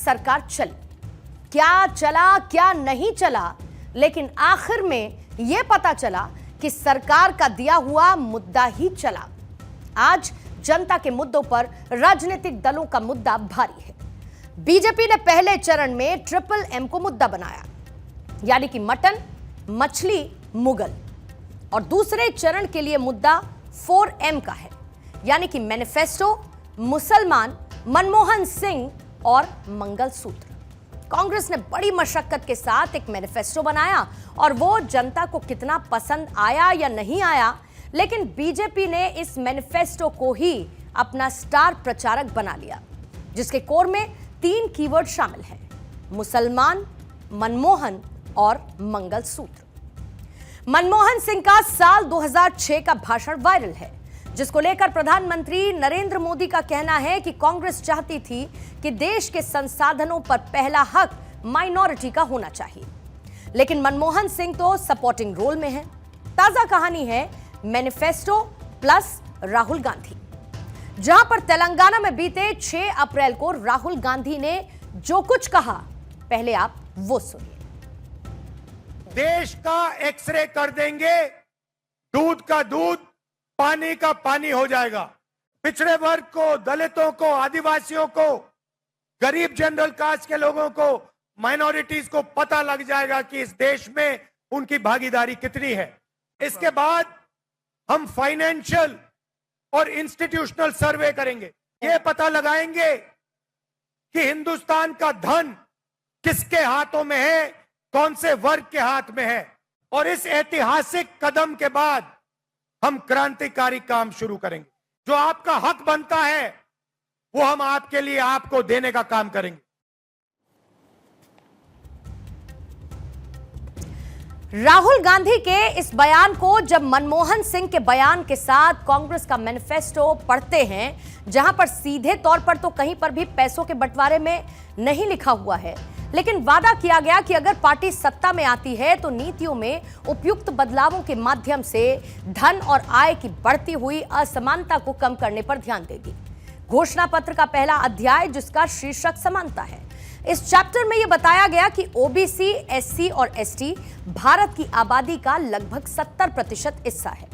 सरकार चली। क्या चला क्या नहीं चला, लेकिन आखिर में यह पता चला कि सरकार का दिया हुआ मुद्दा ही चला। आज जनता के मुद्दों पर राजनीतिक दलों का मुद्दा भारी है। बीजेपी ने पहले चरण में ट्रिपल एम को मुद्दा बनाया, यानी कि मटन, मछली, मुगल, और दूसरे चरण के लिए मुद्दा 4M का है, यानी कि मैनिफेस्टो, मुसलमान, मनमोहन सिंह और मंगलसूत्र। कांग्रेस ने बड़ी मशक्कत के साथ एक मैनिफेस्टो बनाया और वो जनता को कितना पसंद आया या नहीं आया, लेकिन बीजेपी ने इस मैनिफेस्टो को ही अपना स्टार प्रचारक बना लिया, जिसके कोर में 3 कीवर्ड शामिल हैं: मुसलमान, मनमोहन और मंगलसूत्र। मनमोहन सिंह का साल 2006 का भाषण वायरल है, जिसको लेकर प्रधानमंत्री नरेंद्र मोदी का कहना है कि कांग्रेस चाहती थी कि देश के संसाधनों पर पहला हक माइनॉरिटी का होना चाहिए, लेकिन मनमोहन सिंह तो सपोर्टिंग रोल में है। ताजा कहानी है मैनिफेस्टो प्लस राहुल गांधी, जहां पर तेलंगाना में बीते 6 अप्रैल को राहुल गांधी ने जो कुछ कहा, पहले आप वो सुनिए। देश का एक्सरे कर देंगे, दूध का दूध, पानी का पानी हो जाएगा। पिछड़े वर्ग को, दलितों को, आदिवासियों को, गरीब जनरल कास्ट के लोगों को, माइनॉरिटीज को पता लग जाएगा कि इस देश में उनकी भागीदारी कितनी है। इसके बाद हम फाइनेंशियल और इंस्टीट्यूशनल सर्वे करेंगे, ये पता लगाएंगे कि हिंदुस्तान का धन किसके हाथों में है, कौन से वर्ग के हाथ में है। और इस ऐतिहासिक कदम के बाद हम क्रांतिकारी काम शुरू करेंगे। जो आपका हक बनता है वो हम आपके लिए, आपको देने का काम करेंगे। राहुल गांधी के इस बयान को जब मनमोहन सिंह के बयान के साथ कांग्रेस का मैनिफेस्टो पढ़ते हैं, जहां पर सीधे तौर पर तो कहीं पर भी पैसों के बंटवारे में नहीं लिखा हुआ है, लेकिन वादा किया गया कि अगर पार्टी सत्ता में आती है तो नीतियों में उपयुक्त बदलावों के माध्यम से धन और आय की बढ़ती हुई असमानता को कम करने पर ध्यान देगी। घोषणा पत्र का पहला अध्याय, जिसका शीर्षक समानता है, इस चैप्टर में यह बताया गया कि ओबीसी, एससी और एसटी भारत की आबादी का लगभग 70% हिस्सा है।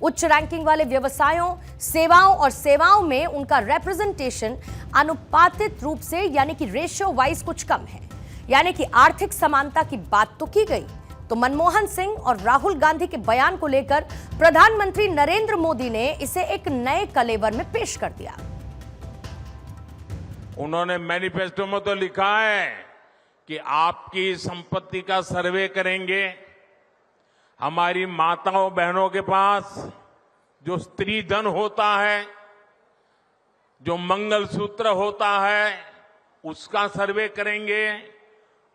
उच्च रैंकिंग वाले व्यवसायों, सेवाओं में उनका रिप्रेजेंटेशन अनुपातिक रूप से, यानी कि रेशियो वाइज कुछ कम है। यानी कि आर्थिक समानता की बात तो की गई, तो मनमोहन सिंह और राहुल गांधी के बयान को लेकर प्रधानमंत्री नरेंद्र मोदी ने इसे एक नए कलेवर में पेश कर दिया। उन्होंने मैनिफेस्टो में तो लिखा है कि आपकी संपत्ति का सर्वे करेंगे। हमारी माताओं बहनों के पास जो स्त्री धन होता है, जो मंगलसूत्र होता है, उसका सर्वे करेंगे।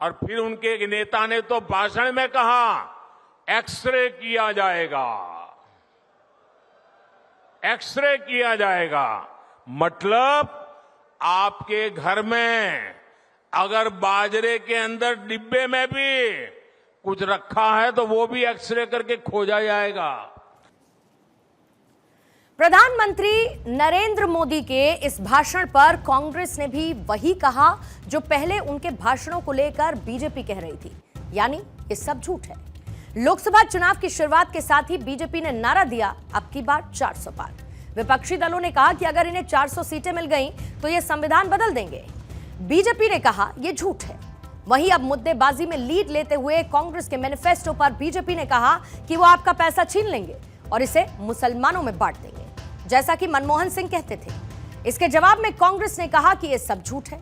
और फिर उनके एक नेता ने तो भाषण में कहा एक्सरे किया जाएगा, एक्सरे किया जाएगा। मतलब आपके घर में अगर बाजरे के अंदर डिब्बे में भी कुछ रखा है तो वो भी एक्सरे करके खोजा जाएगा। प्रधानमंत्री नरेंद्र मोदी के इस भाषण पर कांग्रेस ने भी वही कहा जो पहले उनके भाषणों को लेकर बीजेपी कह रही थी, यानी ये सब झूठ है। लोकसभा चुनाव की शुरुआत के साथ ही बीजेपी ने नारा दिया, अब की बार 400 पार। विपक्षी दलों ने कहा कि अगर इन्हें 400 सीटें मिल गईं तो ये संविधान बदल देंगे। बीजेपी ने कहा यह झूठ है। वहीं अब मुद्देबाजी में लीड लेते हुए कांग्रेस के मैनिफेस्टो पर बीजेपी ने कहा कि वो आपका पैसा छीन लेंगे और इसे मुसलमानों में बांट देंगे, जैसा कि मनमोहन सिंह कहते थे। इसके जवाब में कांग्रेस ने कहा कि यह सब झूठ है।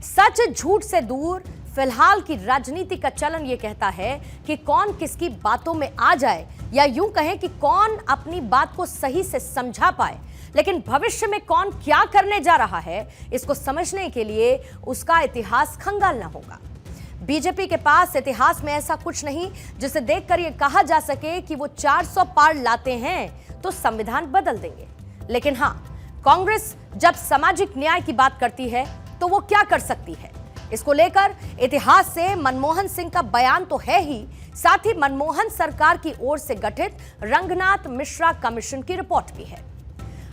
सच झूठ से दूर फिलहाल की राजनीति का चलन यह कहता है कि कौन किसकी बातों में आ जाए, या यूं कहें कि कौन अपनी बात को सही से समझा पाए, लेकिन भविष्य में कौन क्या करने जा रहा है, इसको समझने के लिए उसका इतिहास खंगालना होगा। बीजेपी के पास इतिहास में ऐसा कुछ नहीं जिसे देखकर यह कहा जा सके कि वो 400 पार लाते हैं तो संविधान बदल देंगे। लेकिन हां, कांग्रेस जब सामाजिक न्याय की बात करती है तो वो क्या कर सकती है, इसको लेकर इतिहास से मनमोहन सिंह का बयान तो है ही, साथ ही मनमोहन सरकार की ओर से गठित रंगनाथ मिश्रा कमीशन की रिपोर्ट भी है।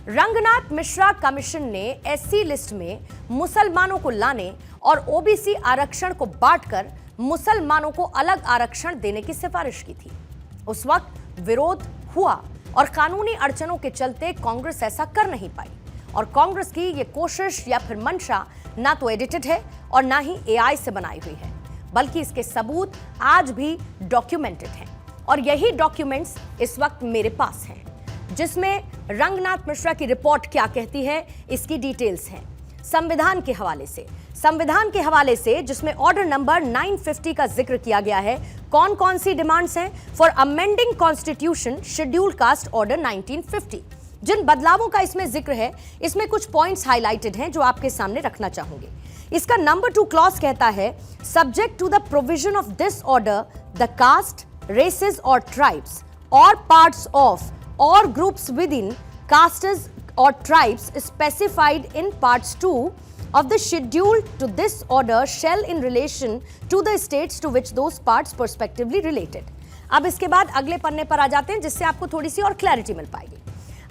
रंगनाथ मिश्रा कमीशन ने एससी लिस्ट में मुसलमानों को लाने और ओबीसी आरक्षण को बांटकर मुसलमानों को अलग आरक्षण देने की सिफारिश की थी। उस वक्त विरोध हुआ और कानूनी अड़चनों के चलते कांग्रेस ऐसा कर नहीं पाई और कांग्रेस की यह कोशिश या फिर मंशा ना तो एडिटेड है और ना ही एआई से बनाई हुई है, बल्कि इसके सबूत आज भी डॉक्यूमेंटेड हैं और यही डॉक्यूमेंट्स इस वक्त मेरे पास हैं, जिसमें रंगनाथ मिश्रा की रिपोर्ट क्या कहती है इसकी डिटेल्स हैं। संविधान के हवाले से जिसमें ऑर्डर नंबर 950 का जिक्र किया गया है। कौन कौन सी डिमांड्स हैं for amending constitution schedule caste order 1950, जिन बदलावों का इसमें जिक्र है, इसमें कुछ पॉइंट्स हाईलाइटेड हैं जो आपके सामने रखना चाहूंगी। इसका नंबर 2 क्लॉज कहता है, subject to the provision of this order the caste, races or tribes or parts of or groups within castes or tribes specified in parts 2 of the schedule to this order shall in relation to the states to which those parts prospectively related। अब इसके बाद अगले पन्ने पर आ जाते हैं, जिससे आपको थोड़ी सी और क्लैरिटी मिल पाएगी।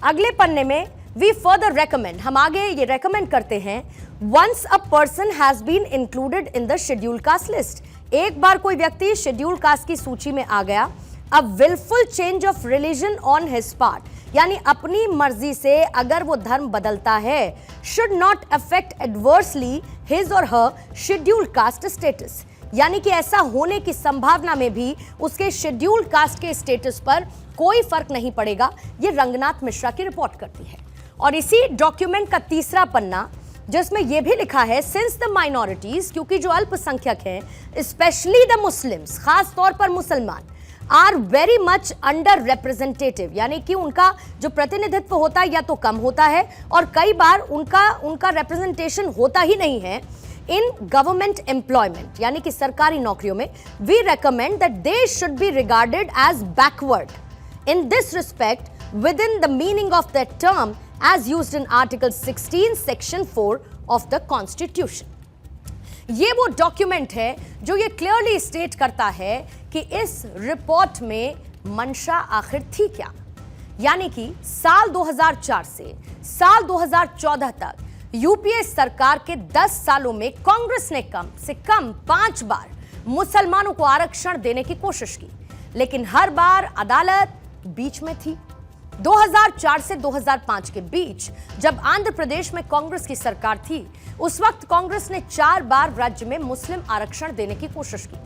अगले पन्ने में वी फर्दर रेकमेंड, हम आगे ये रेकमेंड करते हैं, once a person has been included in the schedule caste list, एक बार कोई व्यक्ति शेड्यूल कास्ट की सूची में आ गया, a wilful change of religion on his part, यानी अपनी मर्जी से अगर वो धर्म बदलता है, should not affect adversely his और हर शेड्यूल कास्ट स्टेटस, यानी कि ऐसा होने की संभावना में भी उसके शेड्यूल कास्ट के स्टेटस पर कोई फर्क नहीं पड़ेगा। ये रंगनाथ मिश्रा की रिपोर्ट करती है। और इसी डॉक्यूमेंट का तीसरा पन्ना, जिसमें यह भी लिखा है, सिंस द माइनॉरिटीज, क्योंकि जो अल्पसंख्यक हैं, स्पेशली द मुस्लिम्स, खास तौर पर मुसलमान, are very much under representative, यानी कि उनका जो प्रतिनिधित्व होता है या तो कम होता है और कई बार उनका रिप्रेजेंटेशन होता ही नहीं है इन गवर्नमेंट एम्प्लॉयमेंट, यानी कि सरकारी नौकरियों में। We recommend that they should be regarded as backward in this respect within the meaning of the term as used in article 16 section 4 of the constitution. ये वो डॉक्यूमेंट है जो ये क्लियरली स्टेट करता है कि इस रिपोर्ट में मंशा आखिर थी क्या, यानी कि साल 2004 से साल 2014 तक यूपीए सरकार के 10 सालों में कांग्रेस ने कम से कम 5 बार मुसलमानों को आरक्षण देने की कोशिश की, लेकिन हर बार अदालत बीच में थी। 2004 से 2005 के बीच जब आंध्र प्रदेश में कांग्रेस की सरकार थी, उस वक्त कांग्रेस ने 4 बार राज्य में मुस्लिम आरक्षण देने की कोशिश की,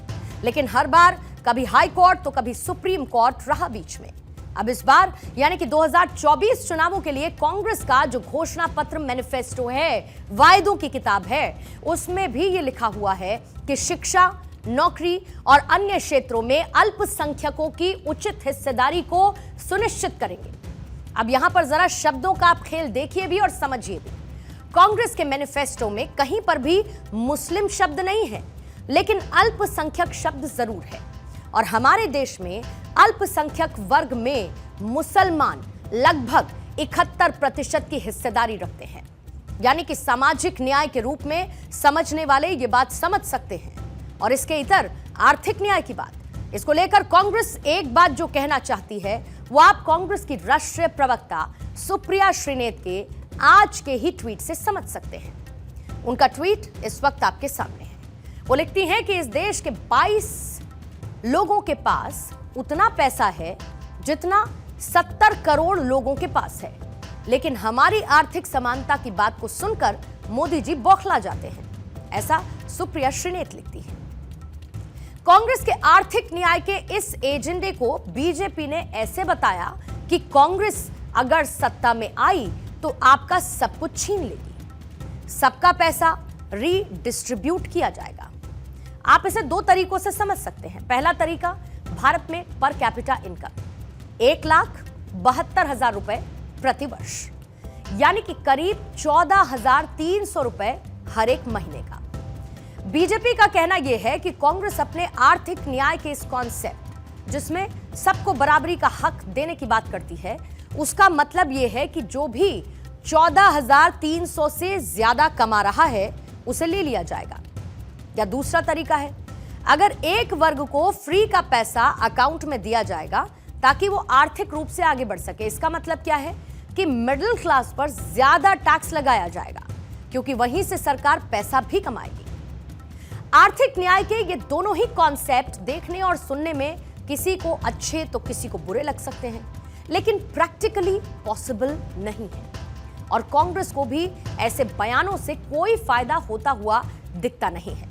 लेकिन हर बार कभी हाई कोर्ट तो कभी सुप्रीम कोर्ट रहा बीच में। अब इस बार यानी कि 2024 चुनावों के लिए कांग्रेस का जो घोषणा पत्र मैनिफेस्टो है, वायदों की किताब है, उसमें भी ये लिखा हुआ है कि शिक्षा, नौकरी और अन्य क्षेत्रों में अल्पसंख्यकों की उचित हिस्सेदारी को सुनिश्चित करेंगे। अब यहां पर जरा शब्दों का आप खेल देखिए भी और समझिए भी। कांग्रेस के मैनिफेस्टो में कहीं पर भी मुस्लिम शब्द नहीं है, लेकिन अल्पसंख्यक शब्द जरूर है। और हमारे देश में अल्पसंख्यक वर्ग में मुसलमान लगभग 71% की हिस्सेदारी रखते हैं, यानी कि सामाजिक न्याय के रूप में समझने वाले ये बात समझ सकते हैं। और इसके इतर आर्थिक न्याय की बात, इसको लेकर कांग्रेस एक बात जो कहना चाहती है, वो आप कांग्रेस की राष्ट्रीय प्रवक्ता सुप्रिया श्रीनेत के आज के ही ट्वीट से समझ सकते हैं। उनका ट्वीट इस वक्त आपके सामने है। वो लिखती हैं कि इस देश के 22 लोगों के पास उतना पैसा है जितना 70 करोड़ लोगों के पास है, लेकिन हमारी आर्थिक समानता की बात को सुनकर मोदी जी बौखला जाते हैं, ऐसा सुप्रिया श्रीनेत लिखती है। कांग्रेस के आर्थिक न्याय के इस एजेंडे को बीजेपी ने ऐसे बताया कि कांग्रेस अगर सत्ता में आई तो आपका सब कुछ छीन लेगी, सबका पैसा रीडिस्ट्रीब्यूट किया जाएगा। आप इसे 2 तरीकों से समझ सकते हैं। पहला तरीका, भारत में पर कैपिटा इनकम 1,72,000 रुपए प्रति वर्ष, यानी कि करीब 14,300 रुपए हर एक महीने का। बीजेपी का कहना यह है कि कांग्रेस अपने आर्थिक न्याय के इस कॉन्सेप्ट, जिसमें सबको बराबरी का हक देने की बात करती है, उसका मतलब यह है कि जो भी 14,300 से ज्यादा कमा रहा है उसे ले लिया जाएगा। या दूसरा तरीका है, अगर एक वर्ग को फ्री का पैसा अकाउंट में दिया जाएगा ताकि वो आर्थिक रूप से आगे बढ़ सके। इसका मतलब क्या है कि मिडिल क्लास पर ज्यादा टैक्स लगाया जाएगा, क्योंकि वहीं से सरकार पैसा भी कमाएगी। आर्थिक न्याय के ये दोनों ही कॉन्सेप्ट देखने और सुनने में किसी को अच्छे तो किसी को बुरे लग सकते हैं, लेकिन प्रैक्टिकली पॉसिबल नहीं है और कांग्रेस को भी ऐसे बयानों से कोई फायदा होता हुआ दिखता नहीं है।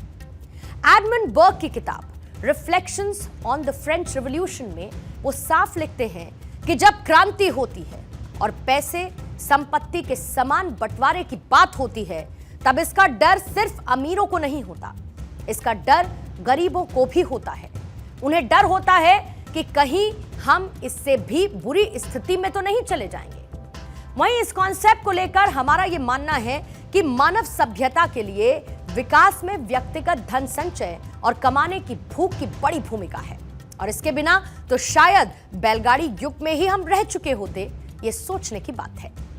एडमंड बर्ग की किताब reflections on the French revolution में वो साफ लिखते हैं कि जब क्रांति होती है और पैसे संपत्ति के समान बंटवारे की बात होती है, तब इसका डर सिर्फ अमीरों को नहीं होता, इसका डर गरीबों को भी होता है। उन्हें डर होता है कि कहीं हम इससे भी बुरी स्थिति में तो नहीं चले जाएंगे। वहीं इस कॉन्सेप्ट को लेकर हमारा यह मानना है कि मानव सभ्यता के लिए विकास में व्यक्तिगत धन संचय और कमाने की भूख की बड़ी भूमिका है और इसके बिना तो शायद बैलगाड़ी युग में ही हम रह चुके होते, ये सोचने की बात है।